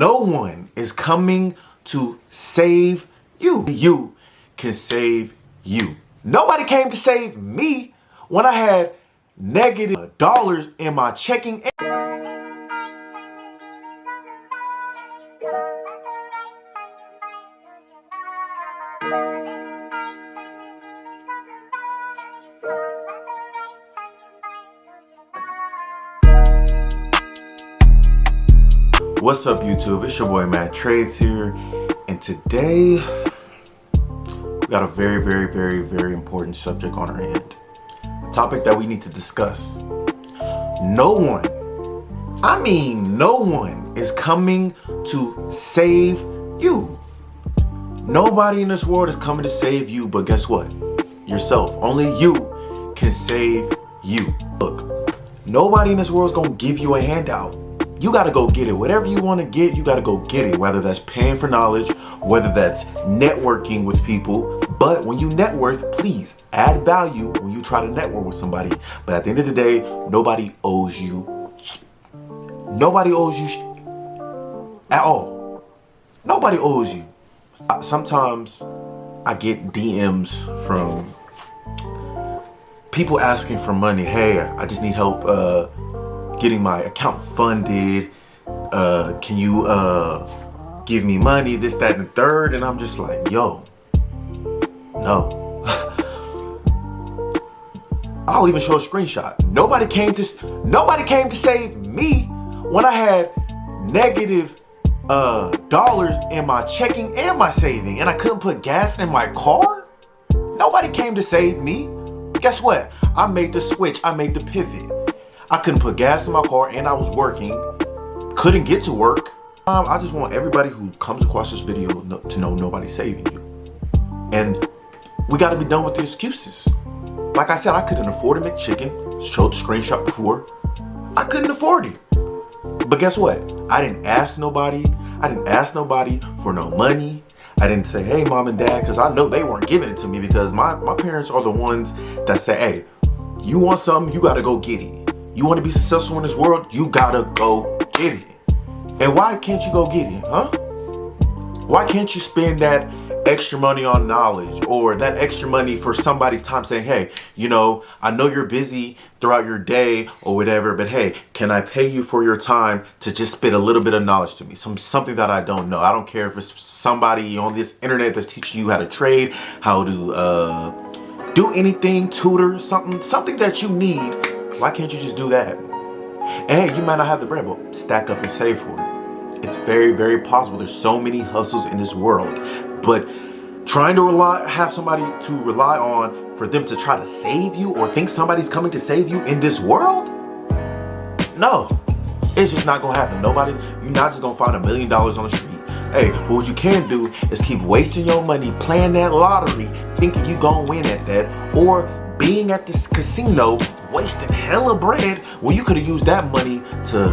No one is coming to save you. You can save you. Nobody came to save me when I had negative dollars in my checking. What's up, YouTube? It's your boy Matt Trades here, and today we got a very important subject on our hand. A topic that we need to discuss. No one, I mean no one, is coming to save you. Nobody in this world is coming to save you, but guess what? Yourself. Only you can save you. Look, nobody in this world is gonna give you a handout. You gotta go get it. Whatever you wanna get, you gotta go get it. Whether that's paying for knowledge, whether that's networking with people. But when you net worth, please add value when you try to network with somebody. But at the end of the day, nobody owes you. Nobody owes you at all. Nobody owes you. Sometimes I get DMs from people asking for money. Hey, I just need help getting my account funded. Can you give me money, this, that, and the third? And I'm just like, yo, no. I'll even show a screenshot. Nobody came to save me when I had negative dollars in my checking and my saving, and I couldn't put gas in my car. Nobody came to save me. Guess what? I made the switch. I made the pivot. I couldn't put gas in my car and I was working, couldn't get to work. I just want everybody who comes across this video to know nobody's saving you. And we got to be done with the excuses. Like I said, I couldn't afford a McChicken. Showed the screenshot before. I couldn't afford it. But guess what? I didn't ask nobody. I didn't ask nobody for no money. I didn't say, hey, mom and dad, because I know they weren't giving it to me, because my parents are the ones that say, hey, you want something, you got to go get it. You want to be successful in this world, you gotta go get it. And why can't you go get it, huh? Why can't you spend that extra money on knowledge, or that extra money for somebody's time, saying, hey, you know, I know you're busy throughout your day or whatever, but hey, can I pay you for your time to just spit a little bit of knowledge to me? Something that I don't know. I don't care if it's somebody on this internet that's teaching you how to trade, how to do anything, tutor, something that you need. Why can't you just do that? And hey, you might not have the bread, but stack up and save for it. It's very possible. There's so many hustles in this world, but trying to have somebody to rely on for them to try to save you, or think somebody's coming to save you in this world, no, it's just not gonna happen. You're not just gonna find $1 million on the street. Hey, but what you can do is keep wasting your money playing that lottery, thinking you gonna win at that, or being at this casino wasting hella bread when you could have used that money to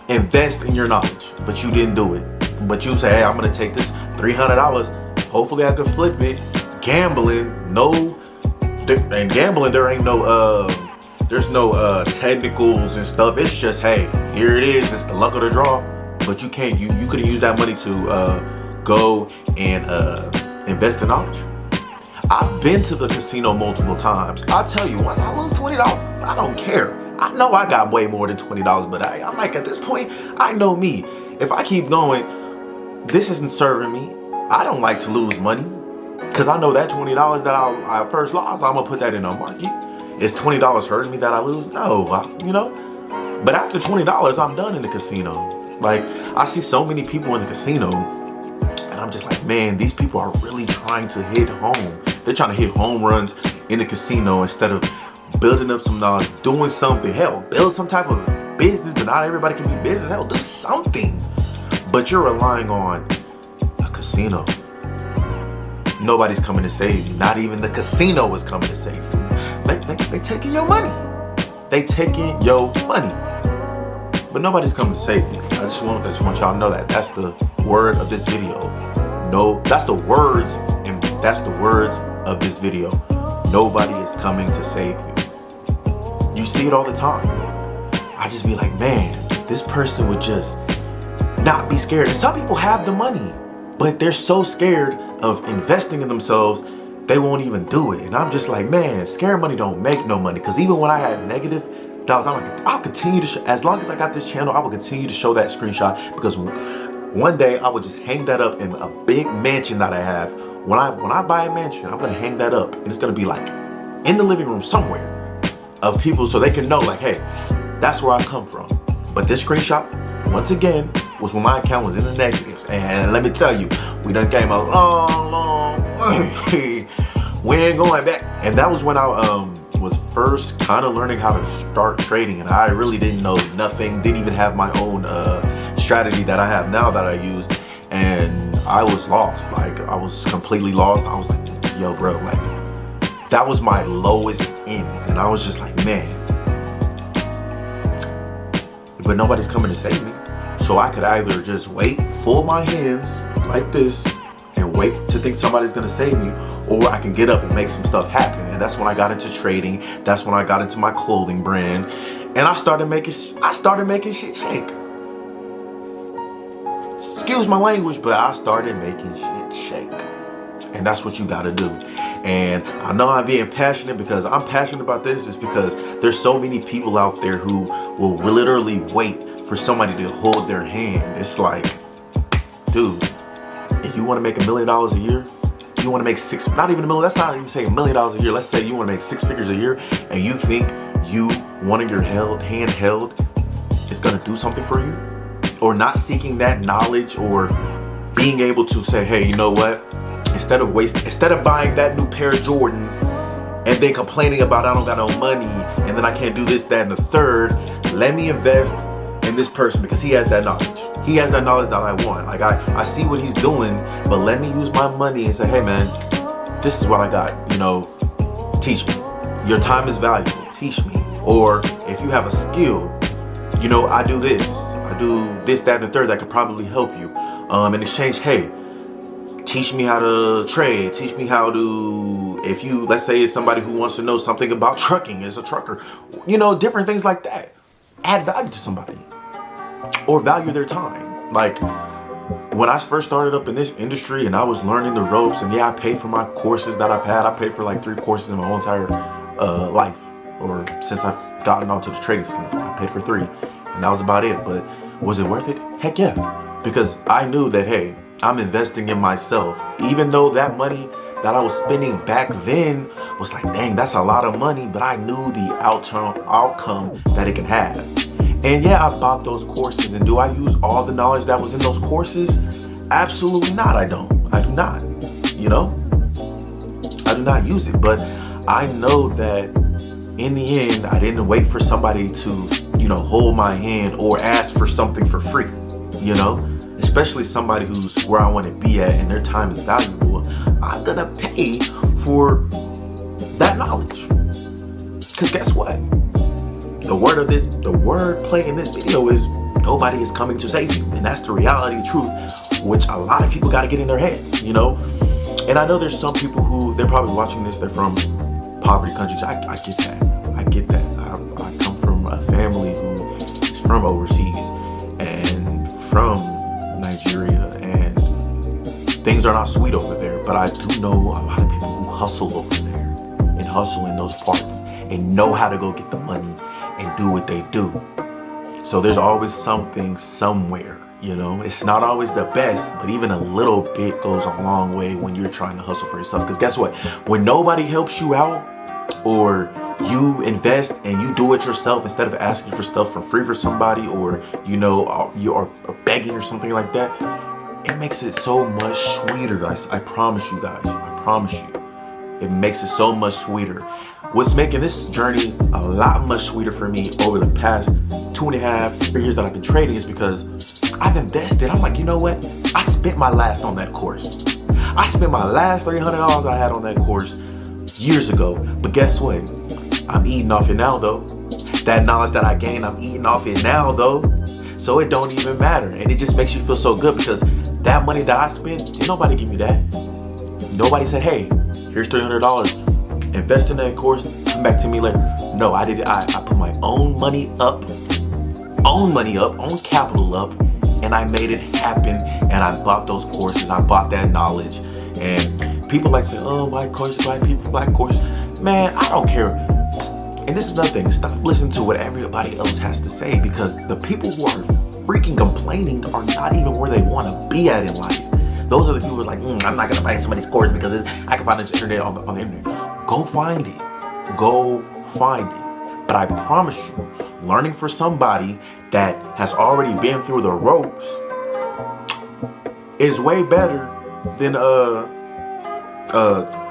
invest in your knowledge, but you didn't do it. But you say, hey, I'm gonna take this $300, hopefully I could flip it. Gambling, and gambling, there ain't no there's no technicals and stuff. It's just, hey, here it is, it's the luck of the draw. But you can't, you could have used that money to go and invest in knowledge. I've been to the casino multiple times. I'll tell you, once I lose $20, I don't care. I know I got way more than $20, but I'm like, at this point, I know me. If I keep going, this isn't serving me. I don't like to lose money, because I know that $20 that I first lost, I'm gonna put that in a market. Is $20 hurting me that I lose? No, you know. But after $20, I'm done in the casino. Like, I see so many people in the casino, and I'm just like, man, these people are really trying to hit home. They're trying to hit home runs in the casino instead of building up some knowledge, doing something. Hell, build some type of business, but not everybody can be business. Hell, do something. But you're relying on a casino. Nobody's coming to save you. Not even the casino is coming to save you. They taking your money. They taking your money. But nobody's coming to save you. I just want y'all to know that. That's the word of this video. No, that's the words, and that's the words of this video. Nobody is coming to save you. You see it all the time. I just be like, man, if this person would just not be scared. And some people have the money, but they're so scared of investing in themselves, they won't even do it. And I'm just like, man, scared money don't make no money. Because even when I had negative dollars, I'll continue to as long as I got this channel, I will continue to show that screenshot, because one day I would just hang that up in a big mansion that I have. When I buy a mansion, I'm gonna hang that up, and it's gonna be like in the living room somewhere of people, so they can know like, hey, that's where I come from. But this screenshot, once again, was when my account was in the negatives. And let me tell you, we done came a long way. We ain't going back. And that was when I was first kind of learning how to start trading, and I really didn't know nothing, didn't even have my own strategy that I have now that I use. And I was lost. Like, I was completely lost. I was like, yo bro, like, that was my lowest ends. And I was just like, man, but nobody's coming to save me. So I could either just wait, fold my hands like this, and wait to think somebody's gonna save me, or I can get up and make some stuff happen. And that's when I got into trading. That's when I got into my clothing brand, and I started making shit shake. Excuse my language, but I started making shit shake. And that's what you gotta do. And I know I'm being passionate because I'm passionate about this, is because there's so many people out there who will literally wait for somebody to hold their hand. It's like, dude, if you want to make $1 million a year, you want to make not even a million, let's not even say $1 million a year. Let's say you want to make 6 figures a year, and you think you wanting your hand held is going to do something for you, or not seeking that knowledge, or being able to say, hey, you know what? Instead of buying that new pair of Jordans and then complaining about I don't got no money and then I can't do this, that, and the third, let me invest in this person because he has that knowledge. He has that knowledge that I want. Like, I see what he's doing, but let me use my money and say, hey man, this is what I got, you know, teach me. Your time is valuable, teach me. Or if you have a skill, you know, I do this, that, and the third that could probably help you. In exchange, hey, teach me how to trade, teach me how to, if you, let's say it's somebody who wants to know something about trucking, as a trucker, you know, different things like that. Add value to somebody, or value their time. Like, when I first started up in this industry and I was learning the ropes, and yeah, I paid for my courses that I've had. I paid for like 3 courses in my whole entire life, or since I've gotten onto the trading scene. I paid for 3, and that was about it. But was it worth it? Heck yeah, because I knew that, hey, I'm investing in myself. Even though that money that I was spending back then was like, dang, that's a lot of money, but I knew the outcome that it can have. And yeah, I bought those courses, and do I use all the knowledge that was in those courses? Absolutely not. I do not, you know, I do not use it. But I know that in the end, I didn't wait for somebody to, you know, hold my hand or ask for something for free, you know, especially somebody who's where I want to be at and their time is valuable. I'm gonna pay for that knowledge. Because guess what? The word play in this video is nobody is coming to save you. And that's the reality, the truth, which a lot of people got to get in their heads, you know? And I know there's some people who, they're probably watching this, they're from poverty countries. I get that. I get that. I come from a family who is from overseas and from Nigeria, and things are not sweet over there. But I do know a lot of people who hustle over there and hustle in those parts and know how to go get the money and do what they do. So there's always something somewhere, you know. It's not always the best, but even a little bit goes a long way when you're trying to hustle for yourself. Because guess what? When nobody helps you out, or you invest and you do it yourself instead of asking for stuff for free for somebody, or, you know, you are begging or something like that, it makes it so much sweeter, guys. I promise you guys. I promise you. It makes it so much sweeter. What's making this journey a lot much sweeter for me over the past 2.5, 3 years that I've been trading is because I've invested. I'm like, you know what? I spent my last on that course. I spent my last $300 I had on that course years ago. But guess what? I'm eating off it now, though. That knowledge that I gained, I'm eating off it now, though. So it don't even matter. And it just makes you feel so good, because that money that I spent, didn't nobody give me that. Nobody said, hey, here's $300. Invest in that course, come back to me later. No, I did it. I put my own money up, own capital up, and I made it happen, and I bought those courses, I bought that knowledge. And people like say, oh, white course, black people, black course. Man, I don't care. And this is another thing, stop listening to what everybody else has to say, because the people who are freaking complaining are not even where they want to be at in life. Those are the people who's like, I'm not gonna buy somebody's course because I can find this internet on the internet. Go find it. Go find it. But I promise you, learning for somebody that has already been through the ropes is way better than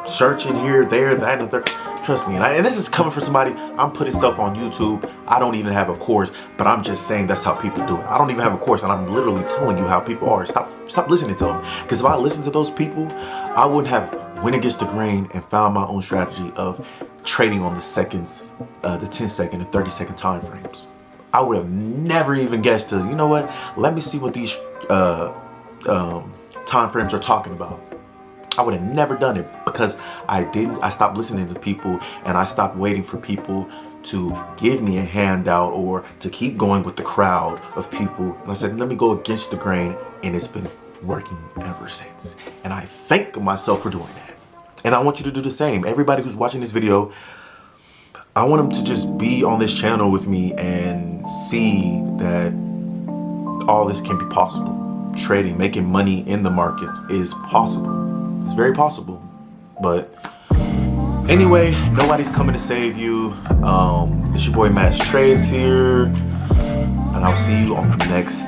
searching here, there, that, and the third. Trust me, and this is coming from somebody. I'm putting stuff on YouTube. I don't even have a course, but I'm just saying that's how people do it. I don't even have a course, and I'm literally telling you how people are. Stop listening to them. Because if I listened to those people, I wouldn't have went against the grain and found my own strategy of trading on the seconds, the 10-second and 30-second time frames. I would have never even guessed to, you know what? Let me see what these time frames are talking about. I would have never done it because I stopped listening to people, and I stopped waiting for people to give me a handout or to keep going with the crowd of people. And I said, let me go against the grain, and it's been working ever since. And I thank myself for doing that. And I want you to do the same. Everybody who's watching this video, I want them to just be on this channel with me and see that all this can be possible. Trading, making money in the markets is possible. It's very possible. But anyway, nobody's coming to save you. It's your boy Matt's Trades here, and I'll see you on the next